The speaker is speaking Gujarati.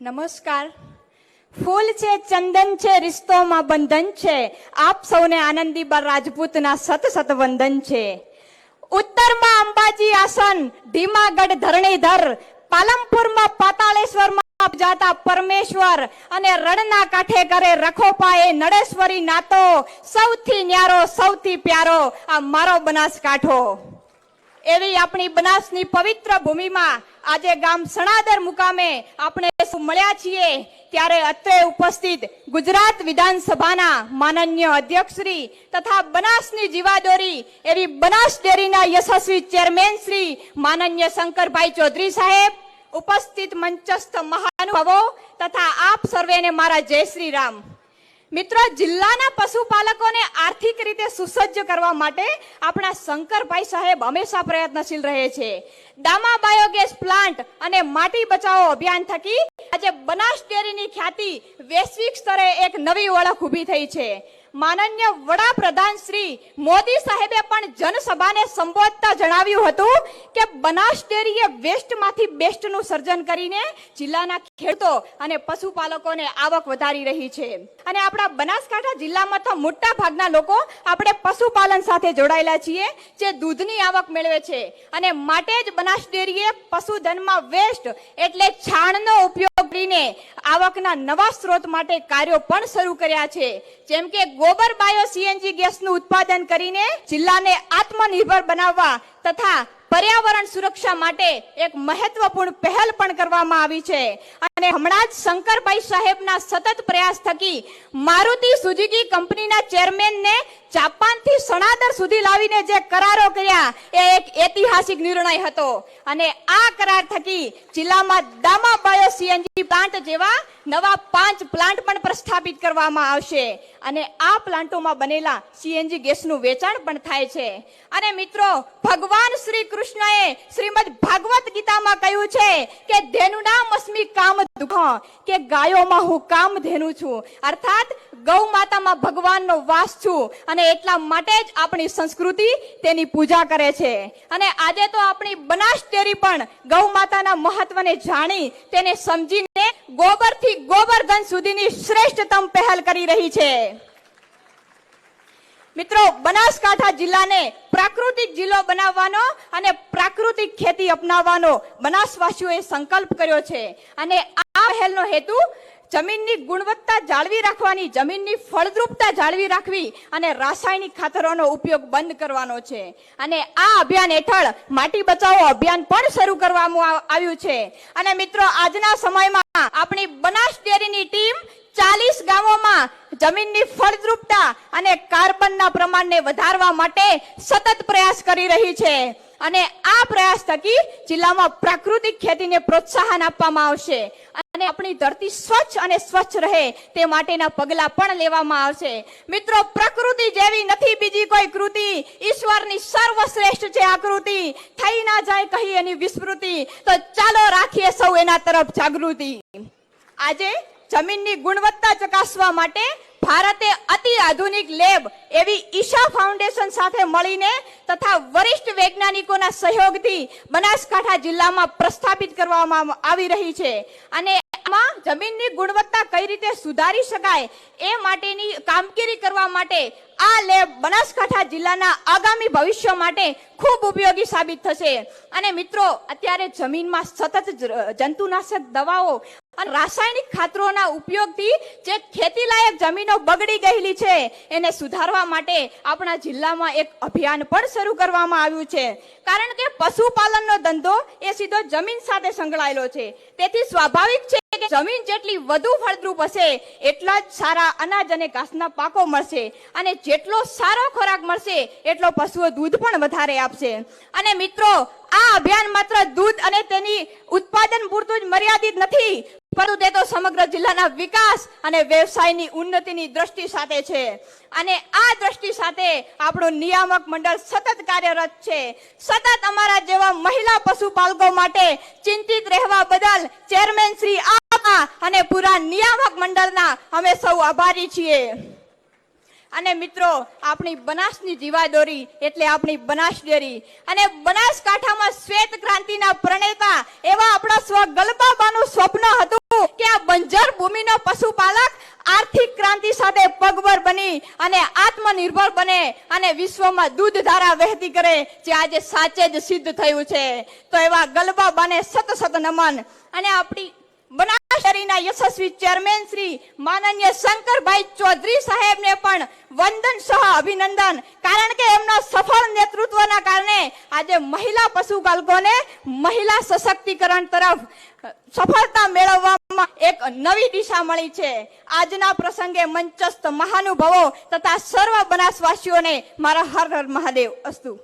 નમસ્કાર. ફૂલ છે, ચંદન છે, રિશ્તોમાં બંધન છે. આપ સૌને આનંદીબા રાજપૂતના સત સત વંદન છે. ઉત્તરમાં અંબાજી આસન, ધીમાગઢ ધરણીધર, પાલમપુરમાં પાતાળેશ્વરમાં જાતા પરમેશ્વર અને રણના કાંઠે કરે રખોપાએ નળેશ્વરી નાતો. સૌથી ન્યારો, સૌથી પ્યારો આ મારો બનાસકાંઠો. એવી આપણી બનાસની પવિત્ર ભૂમિમાં આજે ગામ સણાદર મુકામે આપણે મળ્યા છીએ ત્યારે અત્રે ઉપસ્થિત ગુજરાત વિધાનસભાના માનનીય અધ્યક્ષ શ્રી તથા બનાસની જીવાદોરી એવી બનાસ ડેરીના યશસ્વી ચેરમેન શ્રી માનનીય શંકરભાઈ ચૌધરી સાહેબ, ઉપસ્થિત મંચસ્થ મહાનુભાવો તથા આપ સર્વેને મારા જય શ્રી રામ. મિત્રો, જિલ્લાના પશુપાલકોને આર્થિક રીતે સુસજ્જ કરવા માટે આપણા શંકરભાઈ સાહેબ હંમેશા પ્રયત્નશીલ રહે છે. દામા બાયોગેસ પ્લાન્ટ અને માટી બચાવો અભિયાન થકી આજે બનાસ ડેરીની ખ્યાતિ વૈશ્વિક સ્તરે એક નવી ઓળખ ઊભી થઈ છે. માનનીય વડાપ્રધાન શ્રી મોદી સાહેબે પણ જનસભાને સંબોધતા જણાવ્યું હતું કે બનાસ ડેરીએ વેસ્ટમાંથી બેસ્ટનું સર્જન કરીને જિલ્લાના ખેડૂતો અને પશુપાલકોને આવક વધારી રહી છે. અને આપણા બનાસકાંઠા જિલ્લામાં તો મોટા ભાગના લોકો આપણે પશુપાલન સાથે જોડાયેલા છીએ, જે દૂધની આવક મેળવે છે. અને માટે જ બનાસ ડેરીએ પશુધનમાં વેસ્ટ એટલે છાણનો ઉપયોગ કરીને આવકના નવા સ્ત્રોત માટે કાર્યો પણ શરૂ કર્યા છે. જેમ કે ગોબર બાયો સીએનજી ગેસનું ઉત્પાદન કરીને જિલ્લાને આત્મનિર્ભર બનાવવા તથા પર્યાવરણ સુરક્ષા માટે એક મહત્વપૂર્ણ પહેલ પણ કરવામાં આવી છે. અને હમણાં જ શંકરભાઈ સાહેબના સતત પ્રયાસ થકી મારુતિ સુઝુકી કંપનીના ચેરમેનને જાપાનથી સણાદર સુધી લાવીને જે કરારો કર્યા એ એક ઐતિહાસિક નિર્ણય હતો. અને આ કરાર થકી જિલ્લામાં દામા બાયો સીએનજી પ્લાન્ટ જેવા નવા 5 પ્લાન્ટ પણ પ્રસ્થાપિત કરવામાં આવશે. અને આ પ્લાન્ટોમાં બનેલા સીએનજી ગેસનું વેચાણ પણ થાય છે. અને મિત્રો, ભગવાન શ્રી કૃષ્ણએ શ્રીમદ ભાગવત ગીતામાં કહ્યું છે કે ધેનુનામ અસ્મિ કામ દુઃખ, કે ગાયોમાં હું કામ ધેનુ છું. અર્થાત ગૌ માતામાં ભગવાનનો વાસ છું. અને એટલા માટે જ આપણી સંસ્કૃતિ તેની પૂજા કરે છે. અને આજે તો આપણી બનાસ ડેરી પણ ગૌ માતાના મહત્વને જાણી તેને સમજીને ગોબરથી ગોબરધન સુધીની શ્રેષ્ઠતમ પહેલ કરી રહી છે. મિત્રો, બનાસકાંઠા જિલ્લાને પ્રાકૃતિક જિલ્લો બનાવવાનો અને પ્રાકૃતિક ખેતી અપનાવવાનો બનાસવાસીઓએ સંકલ્પ કર્યો છે. અને આ પહેલનો હેતુ જમીનની ગુણવત્તા જાળવી રાખવાની, જમીનની ફળદ્રુપતા જાળવી રાખવી અને રાસાયણિક ખાતરોનો ઉપયોગ બંધ કરવાનો છે. અને આ અભિયાન હેઠળ માટી બચાવો અભિયાન પણ શરૂ કરવામાં આવ્યું છે. અને મિત્રો, આજના સમયમાં આપણી બનાસ ડેરીની ટીમ 40 ગામોમાં જમીનની ફળદ્રુપતા અને કાર્બનના પ્રમાણને વધારવા માટે સતત પ્રયાસ કરી રહી છે. અને આ પ્રયાસ થકી જિલ્લામાં પ્રાકૃતિક ખેતીને પ્રોત્સાહન આપવામાં આવશે. અને આપણી ધરતી સ્વચ્છ અને સ્વચ્છ રહે તે માટેના પગલા પણ લેવામાં આવશે. મિત્રો, પ્રકૃતિ જેવી નથી બીજી કોઈ કૃતિ, ઈશ્વરની સર્વશ્રેષ્ઠ છે આકૃતિ. થઈ ના જાય કહી એની વિસ્મૃતિ, તો ચાલો રાખીએ સૌ એના તરફ જાગૃતિ. આજે જમીનની ગુણવત્તા ચકાસવા માટે ભારતે અતિ આધુનિક લેબ એવી ઈશા ફાઉન્ડેશન સાથે મળીને તથા વરિષ્ઠ વૈજ્ઞાનિકોના સહયોગથી બનાસકાંઠા જિલ્લામાં પ્રસ્થાપિત કરવામાં આવી રહી છે. અને આમાં જમીનની ગુણવત્તા કઈ રીતે સુધારી શકાય એ માટેની કામગીરી કરવા માટે આ લેબ બનાસકાંઠા જિલ્લાના આગામી ભવિષ્ય માટે ખૂબ ઉપયોગી સાબિત થશે. અને મિત્રો, અત્યારે જમીનમાં સતત જંતુનાશક દવાઓ અને રાસાયણિક ખાતરોના ઉપયોગથી જે ખેતીલાયક જમીનો બગડી ગયેલી છે એને સુધારવા માટે આપણા જિલ્લામાં એક અભિયાન પણ શરૂ કરવામાં આવ્યું છે. કારણ કે પશુપાલનનો ધંધો એ સીધો જમીન સાથે સંકળાયેલો છે. તેથી સ્વાભાવિક છે કે જમીન જેટલી વધુ ફળદ્રુપ હશે એટલા જ સારા અનાજ અને ઘાસના પાકો મળશે. અને જેટલો સારો ખોરાક મળશે એટલો પશુઓ દૂધ પણ વધારે આપશે. અને મિત્રો, આ અભિયાન માત્ર દૂધ અને તેની ઉત્પાદન પૂરતું જ મર્યાદિત નથી, પરંતુ તે તો સમગ્ર જિલ્લાના વિકાસ અને વ્યવસાયની ઉન્નતિની દ્રષ્ટિ સાથે છે. અને આ દ્રષ્ટિ સાથે આપણું નિયામક મંડળ સતત કાર્યરત છે. સતત અમારા જેવા મહિલા પશુપાલકો માટે ચિંતિત રહેવા બદલ ચેરમેન શ્રી અને પૂરા નિયામક મંડળના અમે સૌ આભારી છીએ. અને મિત્રો, આપણી બનાસની જીવાદોરી એટલે આપણી બનાસ ડેરી. અને બનાસકાંઠામાં શ્વેત ક્રાંતિના પ્રણેતા એવા આપણા સ્વ ગલબાબાનું સ્વપ્ન હતું કે આ બંજર ભૂમિનો પશુપાલક આર્થિક ક્રાંતિ સાથે પગભર બની અને આત્મનિર્ભર બને અને વિશ્વમાં દૂધ ધારા વહેતી કરે, જે આજે સાચે જ સિદ્ધ થયું છે. તો એવા ગલબાબાને સત સત નમન. અને આપણી બનાસ ડેરીના યશસ્વી ચેરમેન શ્રી માનનીય શંકરભાઈ ચૌધરી સાહેબને પણ વંદન સહ અભિનંદન, કારણ કે એમના સફળ નેતૃત્વના કારણે આજે મહિલા પશુપાલકોને મહિલા સશક્તિકરણ તરફ સફળતા મેળવવામાં એક નવી દિશા મળી છે. આજના પ્રસંગે મંચસ્થ મહાનુભાવો તથા સર્વ બનાસવાસીઓને મારા હર હર મહાદેવ અસ્તુ.